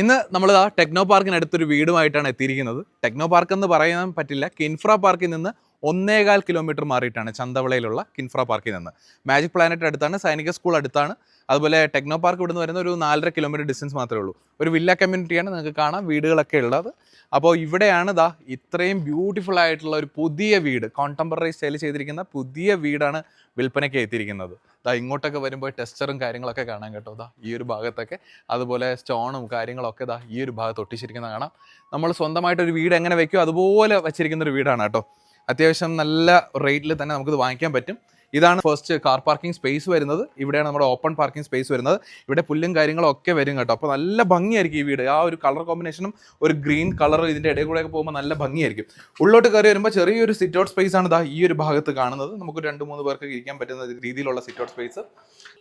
ഇന്ന് നമ്മൾ ആ ടെക്നോ പാർക്കിനടുത്തൊരു വീടുമായിട്ടാണ് എത്തിയിരിക്കുന്നത്. ടെക്നോ പാർക്ക് എന്ന് പറയാൻ പറ്റില്ല, കിൻഫ്ര പാർക്കിൽ നിന്ന് 1.25 കിലോമീറ്റർ മാറിയിട്ടാണ് ചന്തവിളയിലുള്ള കിൻഫ്ര പാർക്കിൽ നിന്ന്. മാജിക് പ്ലാനറ്റ് അടുത്താണ്, സൈനിക സ്കൂൾ അടുത്താണ്. അതുപോലെ ടെക്നോ പാർക്ക് ഇവിടുന്ന് വരുന്ന ഒരു 4.5 കിലോമീറ്റർ ഡിസ്റ്റൻസ് മാത്രമേ ഉള്ളൂ. ഒരു വില്ല കമ്മ്യൂണിറ്റിയാണ്, നിങ്ങൾക്ക് കാണാം വീടുകളൊക്കെ ഉള്ളത്. അപ്പോൾ ഇവിടെയാണ് ഇത്രയും ബ്യൂട്ടിഫുൾ ആയിട്ടുള്ള ഒരു പുതിയ വീട്, കോണ്ടംപററി സ്റ്റൈൽ ചെയ്തിരിക്കുന്ന പുതിയ വീടാണ് വിൽപ്പനയ്ക്ക് എത്തിയിരിക്കുന്നത്. ഇങ്ങോട്ടൊക്കെ വരുമ്പോൾ ടെക്സ്ചറും കാര്യങ്ങളൊക്കെ കാണാൻ കേട്ടോ. ഈ ഒരു ഭാഗത്തൊക്കെ അതുപോലെ സ്റ്റോണും കാര്യങ്ങളൊക്കെ ഈ ഒരു ഭാഗത്ത് ഒട്ടിച്ചിരിക്കുന്ന കാണാം. നമ്മൾ സ്വന്തമായിട്ടൊരു വീട് എങ്ങനെ വെക്കുമോ അതുപോലെ വെച്ചിരിക്കുന്ന ഒരു വീടാണ് കേട്ടോ. അത്യാവശ്യം നല്ല റേറ്റിൽ തന്നെ നമുക്കിത് വാങ്ങിക്കാൻ പറ്റും. ഇതാണ് ഫസ്റ്റ് കാർ പാർക്കിംഗ് സ്പേസ് വരുന്നത്. ഇവിടെയാണ് നമ്മുടെ ഓപ്പൺ പാർക്കിംഗ് സ്പേസ് വരുന്നത്. ഇവിടെ പുല്ലും കാര്യങ്ങളും ഒക്കെ വരും കേട്ടോ. അപ്പോൾ നല്ല ഭംഗിയായിരിക്കും ഈ വീട്. ആ ഒരു കളർ കോമ്പിനേഷനും ഒരു ഗ്രീൻ കളർ ഇതിൻ്റെ ഇടയിൽ കൂടെ ഒക്കെ പോകുമ്പോൾ നല്ല ഭംഗിയായിരിക്കും. ഉള്ളോട്ട് കയറി വരുമ്പോൾ ചെറിയൊരു സിറ്റ് ഔട്ട് സ്പേസ് ആണ് ഈ ഒരു ഭാഗത്ത് കാണുന്നത്. നമുക്ക് 2-3 പേർക്ക് ഇരിക്കാൻ പറ്റുന്ന രീതിയിലുള്ള സിറ്റ് ഔട്ട് സ്പേസ്.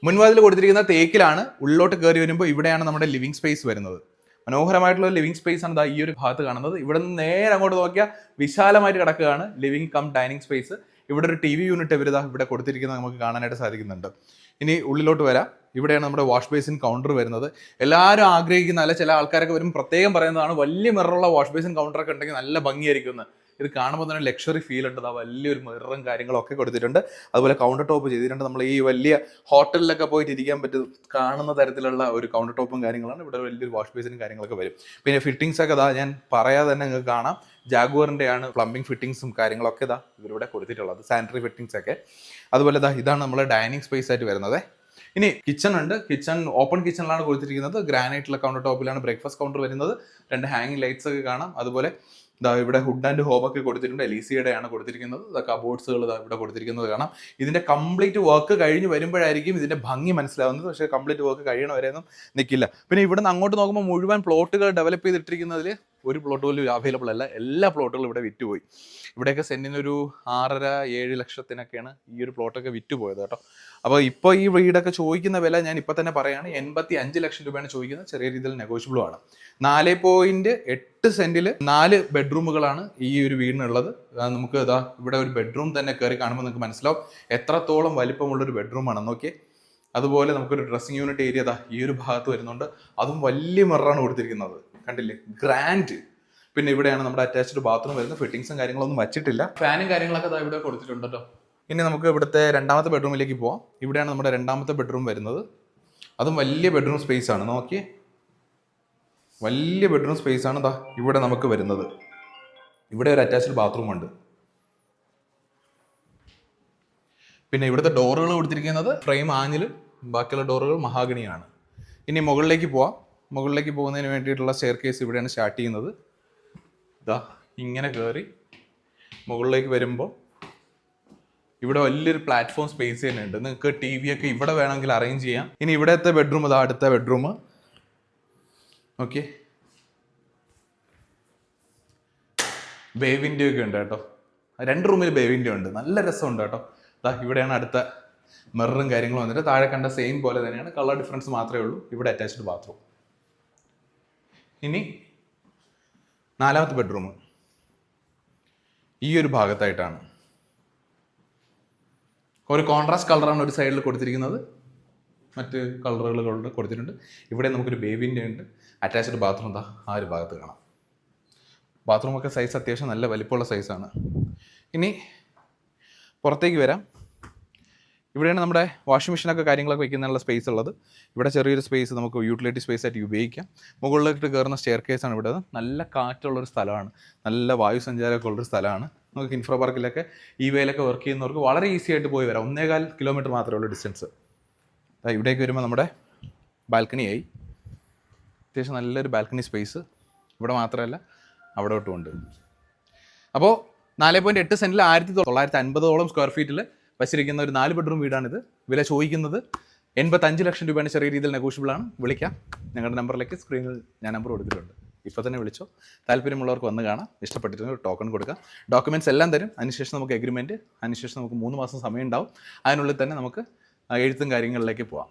മുൻവാതിൽ കൊടുത്തിരിക്കുന്ന തേക്കിലാണ്. ഉള്ളോട്ട് കയറി വരുമ്പോൾ ഇവിടെയാണ് നമ്മുടെ ലിവിംഗ് സ്പേസ് വരുന്നത്. മനോഹരമായിട്ടുള്ള ലിവിംഗ് സ്പേസ് ആണ് ഈ ഒരു ഭാഗത്ത് കാണുന്നത്. ഇവിടെ നിന്ന് നേരെ അങ്ങോട്ട് നോക്കിയാൽ വിശാലമായിട്ട് കിടക്കുകയാണ് ലിവിംഗ് കം ഡൈനിങ് സ്പേസ്. ഇവിടെ ഒരു TV യൂണിറ്റ് ഇവിടെ കൊടുത്തിരിക്കുന്നത് നമുക്ക് കാണാനായിട്ട് സാധിക്കുന്നുണ്ട്. ഇനി ഉള്ളിലോട്ട് വരാം. ഇവിടെയാണ് നമ്മുടെ വാഷ് ബേസിൻ കൗണ്ടർ വരുന്നത്. എല്ലാവരും ആഗ്രഹിക്കുന്ന, അല്ല ചില ആൾക്കാരൊക്കെ വരും പ്രത്യേകം പറയുന്നതാണ്, വലിയ മിററുള്ള വാഷ് ബേസിൻ കൗണ്ടറൊക്കെ ഉണ്ടെങ്കിൽ നല്ല ഭംഗിയായിരിക്കും. ഇത് കാണുമ്പോൾ തന്നെ ലക്ഷറി ഫീൽ ഉണ്ട്. വലിയൊരു മിററും കാര്യങ്ങളൊക്കെ കൊടുത്തിട്ടുണ്ട്. അതുപോലെ കൗണ്ടർ ടോപ്പ് ചെയ്തിട്ടുണ്ട്. നമ്മൾ ഈ വലിയ ഹോട്ടലിലൊക്കെ പോയിട്ട് ഇരിക്കാൻ പറ്റും കാണുന്ന തരത്തിലുള്ള ഒരു കൗണ്ടർ ടോപ്പും കാര്യങ്ങളാണ്. ഇവിടെ വലിയൊരു വാഷ് ബേസിനും കാര്യങ്ങളൊക്കെ വരും. പിന്നെ ഫിറ്റിംഗ്സ് ഒക്കെ ഞാൻ പറയാതെ തന്നെ നിങ്ങൾക്ക് കാണാം. ജാഗ്വറിൻ്റെ ആണ് പ്ലംബിംഗ് ഫിറ്റിംഗ്സും കാര്യങ്ങളൊക്കെ ഇവരിവിടെ കൊടുത്തിട്ടുള്ളത്, സാനിറ്ററി ഫിറ്റിംഗ്സ് ഒക്കെ. അതുപോലെ ഇതാണ് നമ്മുടെ ഡൈനിങ് സ്പേസ് ആയിട്ട് വരുന്നത്. ഇനി കിച്ചൺ ഉണ്ട്. കിച്ചൺ ഓപ്പൺ കിച്ചണിലാണ് കൊടുത്തിരിക്കുന്നത്. ഗ്രാനൈറ്റുള്ള കൗണ്ടർ ടോപ്പിലാണ് ബ്രേക്ക്ഫാസ്റ്റ് കൗണ്ടർ വരുന്നത്. 2 ഹാങ്ങിങ് ലൈറ്റ്സ് ഒക്കെ കാണാം. അതുപോലെ ഇവിടെ ഹുഡ് ആൻഡ് ഹോം ഒക്കെ കൊടുത്തിട്ടുണ്ട്. എലീസിയുടെ ആണ് കൊടുത്തിരിക്കുന്നത്. കബോർഡ്സുകൾ ഇവിടെ കൊടുത്തിരിക്കുന്നത് കാണാം. ഇതിന്റെ കംപ്ലീറ്റ് വർക്ക് കഴിഞ്ഞ് വരുമ്പോഴായിരിക്കും ഇതിന്റെ ഭംഗി മനസ്സിലാവുന്നത്. പക്ഷേ കംപ്ലീറ്റ് വർക്ക് കഴിയണ വരെയൊന്നും നിൽക്കില്ല. പിന്നെ ഇവിടെ നിന്ന് അങ്ങോട്ട് നോക്കുമ്പോൾ മുഴുവൻ പ്ലോട്ടുകൾ ഡെവലപ്പ് ചെയ്തിട്ടിരിക്കുന്നതിൽ ഒരു പ്ലോട്ട് പോലും അവൈലബിൾ അല്ല. എല്ലാ പ്ലോട്ടുകളും ഇവിടെ വിറ്റുപോയി. ഇവിടെയൊക്കെ സെന്റിനൊരു 6.5-7 ലക്ഷത്തിനൊക്കെയാണ് ഈ ഒരു പ്ലോട്ടൊക്കെ വിറ്റുപോയത് കേട്ടോ. അപ്പോൾ ഇപ്പോൾ ഈ വീടൊക്കെ ചോദിക്കുന്ന വില ഞാൻ ഇപ്പോൾ തന്നെ പറയുകയാണ്, 85 ലക്ഷം രൂപയാണ് ചോദിക്കുന്നത്. ചെറിയ രീതിയിൽ നെഗോഷ്യബിളും ആണ്. 4.8 സെന്റിൽ 4 ബെഡ്റൂമുകളാണ് ഈ ഒരു വീടിനുള്ളത്. നമുക്ക് ഇവിടെ ഒരു ബെഡ്റൂം തന്നെ കയറി കാണുമ്പോൾ നിങ്ങൾക്ക് മനസ്സിലാവും എത്രത്തോളം വലിപ്പമുള്ളൊരു ബെഡ്റൂമാണ് നോക്കിയേ. അതുപോലെ നമുക്കൊരു ഡ്രസ്സിംഗ് യൂണിറ്റ് ഏരിയ ഈ ഒരു ഭാഗത്ത് വരുന്നുണ്ട്. അതും വലിയ മിററാണ് കൊടുത്തിരിക്കുന്നത്, കണ്ടില്ലേ, ഗ്രാൻഡ്. പിന്നെ ഇവിടെയാണ് നമ്മുടെ അറ്റാച്ച്ഡ് ബാത്റൂം വരുന്നത്. ഫിറ്റിംഗ്സും കാര്യങ്ങളൊന്നും വച്ചിട്ടില്ല. ഫാനും കാര്യങ്ങളൊക്കെ ഇവിടെ കൊടുത്തിട്ടുണ്ട് കേട്ടോ. ഇനി നമുക്ക് ഇവിടുത്തെ രണ്ടാമത്തെ ബെഡ്റൂമിലേക്ക് പോവാം. ഇവിടെയാണ് നമ്മുടെ രണ്ടാമത്തെ ബെഡ്റൂം വരുന്നത്. അതും വലിയ ബെഡ്റൂം സ്പേസ് ആണ്. നോക്കിയേ, വലിയ ബെഡ്റൂം സ്പേസ് ആണ് ഇവിടെ നമുക്ക് വരുന്നത്. ഇവിടെ ഒരു അറ്റാച്ച്ഡ് ബാത്റൂം ഉണ്ട്. പിന്നെ ഇവിടുത്തെ ഡോറുകൾ കൊടുത്തിരിക്കുന്നത് ഫ്രെയിം ആഞ്ഞിൽ, ബാക്കിയുള്ള ഡോറുകൾ മഹാഗണിയാണ്. ഇനി മുകളിലേക്ക് പോവാം. മുകളിലേക്ക് പോകുന്നതിന് വേണ്ടിയിട്ടുള്ള സ്റ്റെയർ കേസ് ഇവിടെയാണ് സ്റ്റാർട്ട് ചെയ്യുന്നത്. ഇങ്ങനെ കയറി മുകളിലേക്ക് വരുമ്പോൾ ഇവിടെ വലിയൊരു പ്ലാറ്റ്ഫോം സ്പേസ് തന്നെ ഉണ്ട്. നിങ്ങൾക്ക് TV ഒക്കെ ഇവിടെ വേണമെങ്കിൽ അറേഞ്ച് ചെയ്യാം. ഇനി ഇവിടത്തെ ബെഡ്റൂം അടുത്ത ബെഡ്റൂം. ഓക്കെ, ബേ വിൻഡോ ഒക്കെ ഉണ്ട് കേട്ടോ. 2 റൂമിൽ ബേ വിൻഡോ ഉണ്ട്. നല്ല രസമുണ്ട് കേട്ടോ. ഇവിടെയാണ് അടുത്ത മിററും കാര്യങ്ങളും വന്നിട്ട് താഴെ കണ്ട സെയിം പോലെ തന്നെയാണ്, കളർ ഡിഫറൻസ് മാത്രമേ ഉള്ളൂ. ഇവിടെ അറ്റാച്ച്ഡ് ബാത്റൂം. ഇനി 4ാമത്തെ ബെഡ്റൂം ഈ ഒരു ഭാഗത്തായിട്ടാണ്. ഒരു കോൺട്രാസ്റ്റ് കളറാണ് ഒരു സൈഡിൽ കൊടുത്തിരിക്കുന്നത്, മറ്റ് കളറുകൾ കൊടുത്തിട്ടുണ്ട്. ഇവിടെ നമുക്കൊരു ബേ വിൻഡോ ഉണ്ട്. അറ്റാച്ച്ഡ് ബാത്റൂം ആ ഒരു ഭാഗത്ത് കാണാം. ബാത്റൂമൊക്കെ സൈസ് അത്യാവശ്യം നല്ല വലിപ്പമുള്ള സൈസാണ്. ഇനി പുറത്തേക്ക് വരാം. ഇവിടെയാണ് നമ്മുടെ വാഷിംഗ് മെഷീനൊക്കെ കാര്യങ്ങളൊക്കെ വയ്ക്കാനുള്ള സ്പേസ് ഉള്ളത്. ഇവിടെ ചെറിയൊരു സ്പേസ് നമുക്ക് യൂട്ടിലിറ്റി സ്പേസ് ആയിട്ട് ഉപയോഗിക്കാം. മുകളിലേക്ക് കയറുന്ന സ്റ്റെയർ കേസാണ് ഇവിടെ. നല്ല കാറ്റുള്ളൊരു സ്ഥലമാണ്, നല്ല വായുസഞ്ചാരമൊക്കെ ഉള്ളൊരു സ്ഥലമാണ്. നമുക്ക് കിൻഫ്ര പാർക്കിലൊക്കെ ഈ വേയിലൊക്കെ വർക്ക് ചെയ്യുന്നവർക്ക് വളരെ ഈസി ആയിട്ട് പോയി വരാം. 1.25 കിലോമീറ്റർ മാത്രമേ ഉള്ളൂ ഡിസ്റ്റൻസ്. ഇവിടേക്ക് വരുമ്പോൾ നമ്മുടെ ബാൽക്കണിയായി. അത്യാവശ്യം നല്ലൊരു ബാൽക്കണി സ്പേസ് ഇവിടെ മാത്രമല്ല അവിടോട്ടും ഉണ്ട്. അപ്പോൾ 4.8 സെന്റിൽ 1950 സ്ക്വയർ ഫീറ്റിൽ വച്ചിരിക്കുന്ന ഒരു 4 ബെഡ്റൂം വീടാണിത്. വില ചോദിക്കുന്നത് 85 ലക്ഷം രൂപയാണ്. ചെറിയ രീതിയിൽ നെഗോഷ്യബിളാണ്. വിളിക്കാം. ഞങ്ങളുടെ നമ്പറിലേക്ക് സ്ക്രീനിൽ ഞാൻ നമ്പർ കൊടുത്തിട്ടുണ്ട്. ഇപ്പോൾ തന്നെ വിളിച്ചോ. താല്പര്യമുള്ളവർക്ക് വന്ന് കാണാം. ഇഷ്ടപ്പെട്ടിട്ടുണ്ടെങ്കിൽ ഒരു ടോക്കൺ കൊടുക്കാം. ഡോക്യുമെൻറ്റ്സ് എല്ലാം തരും. അതിനുശേഷം നമുക്ക് എഗ്രിമെൻറ്റ്, അതിനുശേഷം നമുക്ക് 3 മാസം സമയം ഉണ്ടാവും. അതിനുള്ളിൽ തന്നെ നമുക്ക് എഴുത്തും കാര്യങ്ങളിലേക്ക് പോവാം.